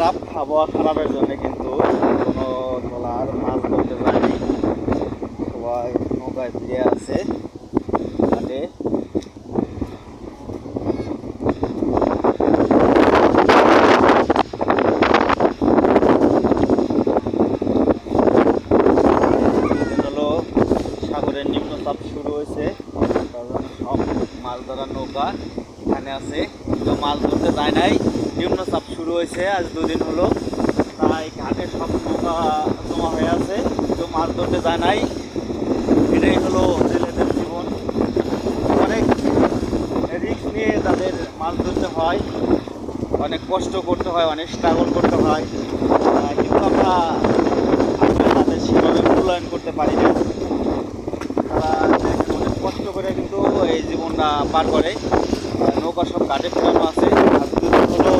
খারাপ, আবহাওয়া খারাপের জন্য কিন্তু কোনো ট্রলার মাছ ধরতে যায়নি। সবাই নৌকায় ফিরে আছে ঘাটে। হলো সাগরের নিম্নচাপ শুরু হয়েছে, সব মাছ ধরার নৌকা এখানে আছে, কেউ মাছ ধরতে যায় নাই। নিম্নচাপ শুরু হয়েছে আজ দুদিন হলো, তাই ঘাটে সব নৌকা জমা হয়ে আছে, কেউ মাছ ধরতে যায় নাই। এটাই হলো জেলেদের জীবন, অনেক রিস্ক নিয়ে তাদের মাছ ধরতে হয়, অনেক কষ্ট করতে হয়, অনেক স্ট্রাগল করতে হয়, কিন্তু আমরা তাদের সেভাবে মূল্যায়ন করতে পারি না। তারা অনেক কষ্ট করে কিন্তু এই জীবনটা পার করে। নৌকা সব ঘাটে ফেরানো আছে, আর দুদিন হলো